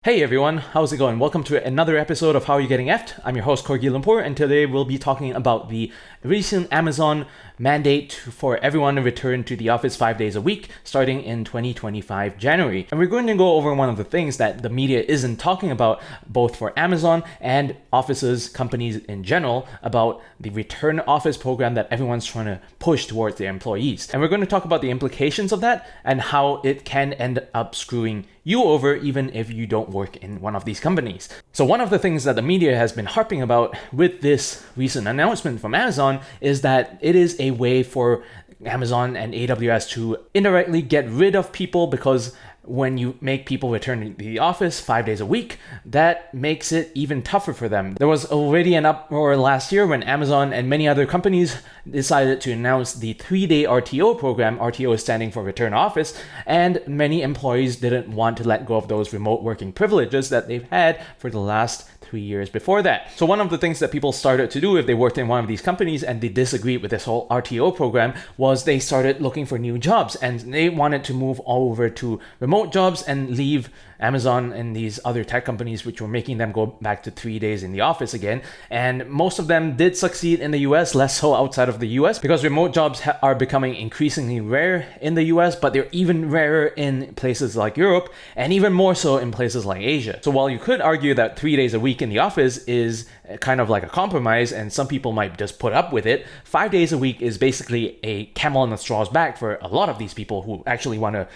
Hey everyone, how's it going? Welcome to another episode of How Are You Getting Effed? I'm your host Corgi Lumpur, and today we'll be talking about the recent Amazon mandate for everyone to return to the office 5 days a week starting in 2025 January. And we're going to go over one of the things that the media isn't talking about, both for Amazon and offices, companies in general, about the return office program that everyone's trying to push towards their employees. And we're going to talk about the implications of that and how it can end up screwing you over even if you don't work in one of these companies. So one of the things that the media has been harping about with this recent announcement from Amazon is that it is a way for Amazon and AWS to indirectly get rid of people, because when you make people return to the office 5 days a week, that makes it even tougher for them. There was already an uproar last year when Amazon and many other companies decided to announce the 3-day RTO program. RTO is standing for return office, and many employees didn't want to let go of those remote working privileges that they've had for the last 3 years before that. So one of the things that people started to do if they worked in one of these companies and they disagreed with this whole RTO program was they started looking for new jobs, and they wanted to move over to remote jobs and leave Amazon and these other tech companies which were making them go back to 3 days in the office again. And most of them did succeed in the US, less so outside of the US, because remote jobs are becoming increasingly rare in the US, but they're even rarer in places like Europe and even more so in places like Asia. So while you could argue that 3 days a week in the office is kind of like a compromise and some people might just put up with it, 5 days a week is basically a camel on the straw's back for a lot of these people who actually want to,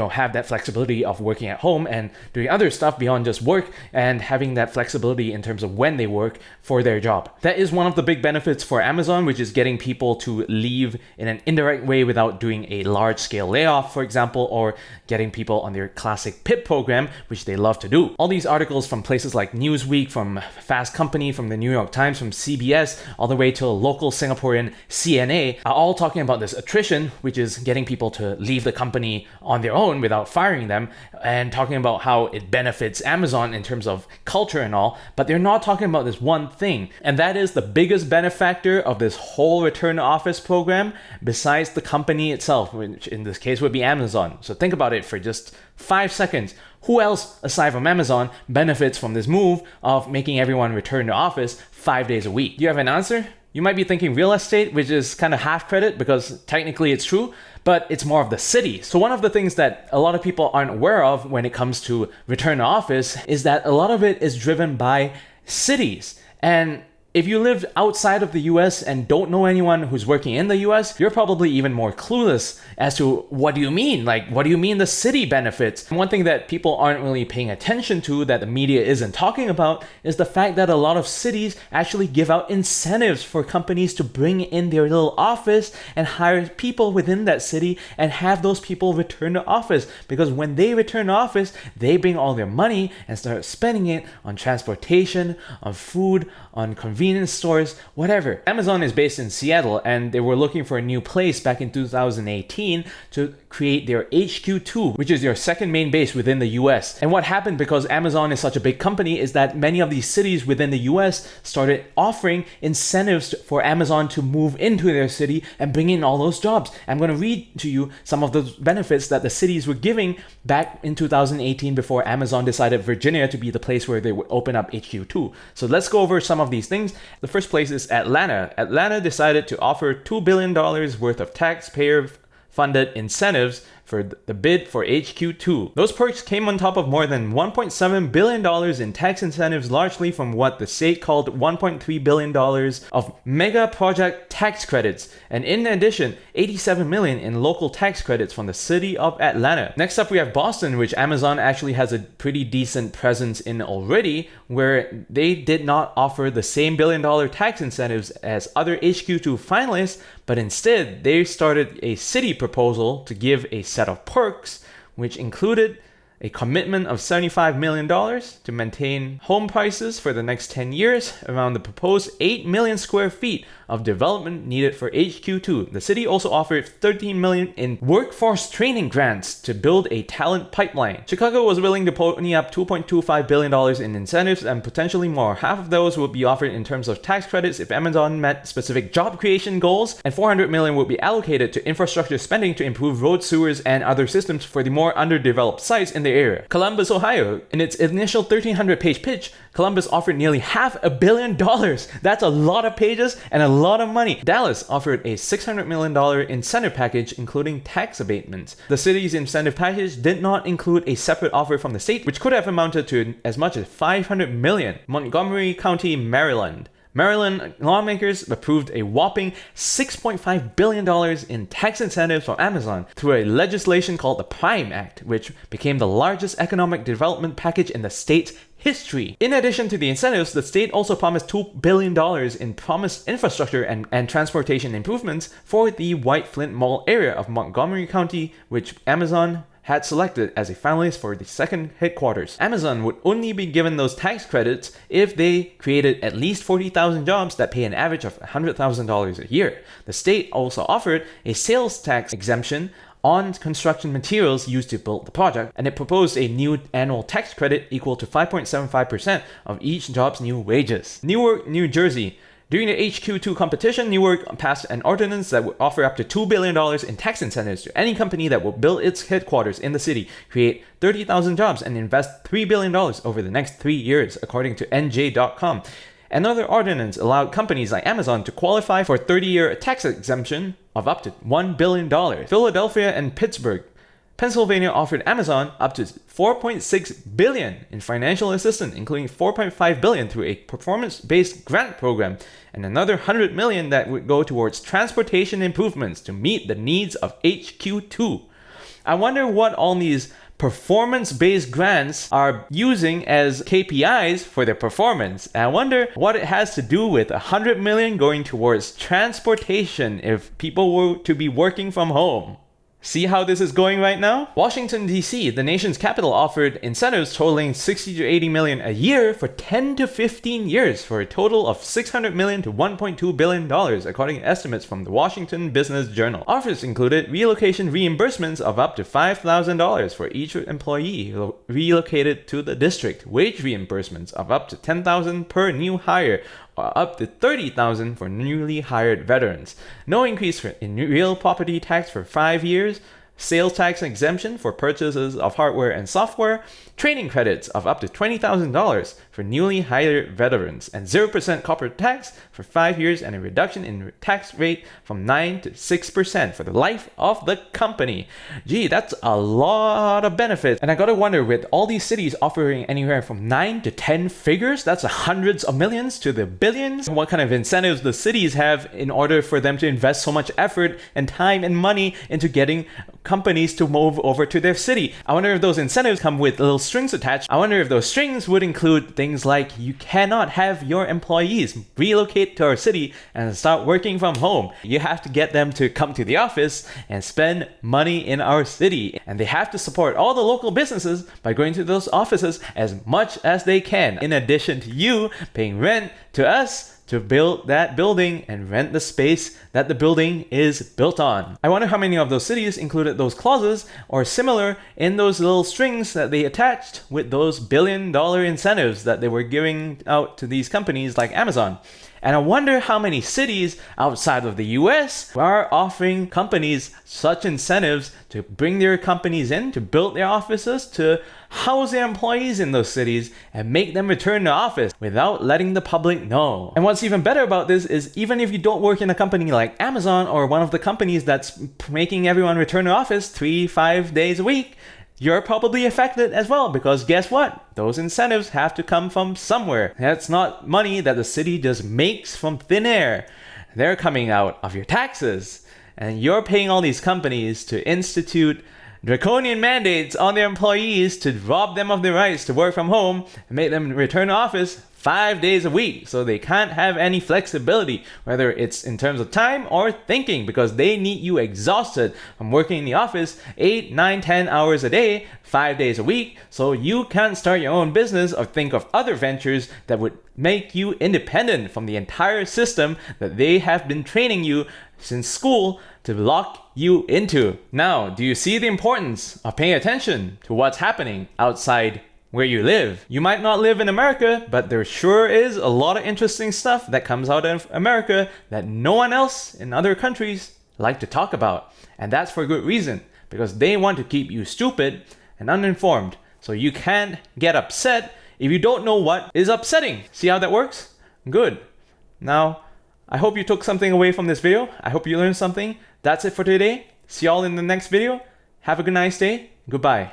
have that flexibility of working at home and doing other stuff beyond just work, and having that flexibility in terms of when they work for their job. That is one of the big benefits for Amazon, which is getting people to leave in an indirect way without doing a large scale layoff, for example, or getting people on their classic PIP program, which they love to do. All these articles from places like Newsweek, from Fast Company, from the New York Times, from CBS, all the way to a local Singaporean CNA are all talking about this attrition, which is getting people to leave the company on their own without firing them, and talking about how it benefits Amazon in terms of culture and all. But they're not talking about this one thing, and that is the biggest benefactor of this whole return to office program besides the company itself, which in this case would be Amazon. So think about it for just 5 seconds. Who else aside from Amazon benefits from this move of making everyone return to office 5 days a week? Do you have an answer? You might be thinking real estate, which is kind of half credit because technically it's true, but it's more of the city. So one of the things that a lot of people aren't aware of when it comes to return to office is that a lot of it is driven by cities. And if you live outside of the US and don't know anyone who's working in the US, you're probably even more clueless as to what do you mean? Like, what do you mean the city benefits? And one thing that people aren't really paying attention to, that the media isn't talking about, is the fact that a lot of cities actually give out incentives for companies to bring in their little office and hire people within that city and have those people return to office. Because when they return to office, they bring all their money and start spending it on transportation, on food, on convenience stores, whatever. Amazon is based in Seattle, and they were looking for a new place back in 2018 to create their HQ2, which is their second main base within the US. And what happened, because Amazon is such a big company, is that many of these cities within the US started offering incentives for Amazon to move into their city and bring in all those jobs. I'm going to read to you some of the benefits that the cities were giving back in 2018 before Amazon decided Virginia to be the place where they would open up HQ2. So let's go over some of these things. The first place is Atlanta. Atlanta decided to offer $2 billion worth of taxpayer-funded incentives for the bid for HQ2. Those perks came on top of more than $1.7 billion in tax incentives, largely from what the state called $1.3 billion of mega project tax credits, and in addition, $87 million in local tax credits from the city of Atlanta. Next up, we have Boston, which Amazon actually has a pretty decent presence in already, where they did not offer the same billion-dollar tax incentives as other HQ2 finalists, but instead, they started a city proposal to give a set of perks, which included a commitment of $75 million to maintain home prices for the next 10 years around the proposed 8 million square feet of development needed for HQ2. The city also offered $13 million in workforce training grants to build a talent pipeline. Chicago was willing to pony up $2.25 billion in incentives and potentially more. Half of those would be offered in terms of tax credits if Amazon met specific job creation goals, and $400 million would be allocated to infrastructure spending to improve roads, sewers, and other systems for the more underdeveloped sites in the area. Columbus, Ohio. In its initial 1,300-page pitch, Columbus offered nearly $500 million. That's a lot of pages and a lot of money. Dallas offered a $600 million incentive package, including tax abatements. The city's incentive package did not include a separate offer from the state, which could have amounted to as much as $500 million. Montgomery County, Maryland. Maryland lawmakers approved a whopping $6.5 billion in tax incentives from Amazon through a legislation called the PRIME Act, which became the largest economic development package in the state's history. In addition to the incentives, the state also promised $2 billion in promised infrastructure and transportation improvements for the White Flint Mall area of Montgomery County, which Amazon had selected as a finalist for the second headquarters. Amazon would only be given those tax credits if they created at least 40,000 jobs that pay an average of $100,000 a year. The state also offered a sales tax exemption on construction materials used to build the project, and it proposed a new annual tax credit equal to 5.75% of each job's new wages. Newark, New Jersey. During the HQ2 competition, Newark passed an ordinance that would offer up to $2 billion in tax incentives to any company that will build its headquarters in the city, create 30,000 jobs, and invest $3 billion over the next 3 years, according to NJ.com. Another ordinance allowed companies like Amazon to qualify for a 30-year tax exemption of up to $1 billion. Philadelphia and Pittsburgh. Pennsylvania offered Amazon up to $4.6 billion in financial assistance, including $4.5 billion through a performance-based grant program, and another $100 million that would go towards transportation improvements to meet the needs of HQ2. I wonder what all these performance-based grants are using as KPIs for their performance. And I wonder what it has to do with $100 million going towards transportation if people were to be working from home. See how this is going right now? Washington, D.C., the nation's capital, offered incentives totaling $60 to $80 million a year for 10 to 15 years for a total of $600 million to $1.2 billion, according to estimates from the Washington Business Journal. Offers included relocation reimbursements of up to $5,000 for each employee relocated to the district, wage reimbursements of up to $10,000 per new hire, or up to $30,000 for newly hired veterans. No increase in real property tax for 5 years, sales tax exemption for purchases of hardware and software, training credits of up to $20,000 for newly hired veterans, and 0% corporate tax for 5 years, and a reduction in tax rate from 9 to 6% for the life of the company. Gee, that's a lot of benefits. And I gotta wonder, with all these cities offering anywhere from 9 to 10 figures, that's hundreds of millions to the billions, what kind of incentives the cities have in order for them to invest so much effort and time and money into getting companies to move over to their city. I wonder if those incentives come with little strings attached. I wonder if those strings would include things like you cannot have your employees relocate to our city and start working from home. You have to get them to come to the office and spend money in our city. And they have to support all the local businesses by going to those offices as much as they can, in addition to you paying rent to us to build that building and rent the space that the building is built on. I wonder how many of those cities included those clauses or similar in those little strings that they attached with those billion-dollar incentives that they were giving out to these companies like Amazon. And I wonder how many cities outside of the US are offering companies such incentives to bring their companies in, to build their offices, to house their employees in those cities, and make them return to office without letting the public know. And what's even better about this is, even if you don't work in a company like Amazon or one of the companies that's making everyone return to office 3-5 days a week, you're probably affected as well, because guess what? Those incentives have to come from somewhere. That's not money that the city just makes from thin air. They're coming out of your taxes. And you're paying all these companies to institute draconian mandates on their employees to rob them of their rights to work from home and make them return to office 5 days a week. So they can't have any flexibility, whether it's in terms of time or thinking, because they need you exhausted from working in the office 8, 9, 10 hours a day, 5 days a week. So you can't start your own business or think of other ventures that would make you independent from the entire system that they have been training you since school to lock you into. Now, do you see the importance of paying attention to what's happening outside where you live? You might not live in America, but there sure is a lot of interesting stuff that comes out of America that no one else in other countries like to talk about. And that's for good reason, because they want to keep you stupid and uninformed. So you can't get upset if you don't know what is upsetting. See how that works? Good. Now, I hope you took something away from this video. I hope you learned something. That's it for today. See y'all in the next video. Have a good nice day. Goodbye.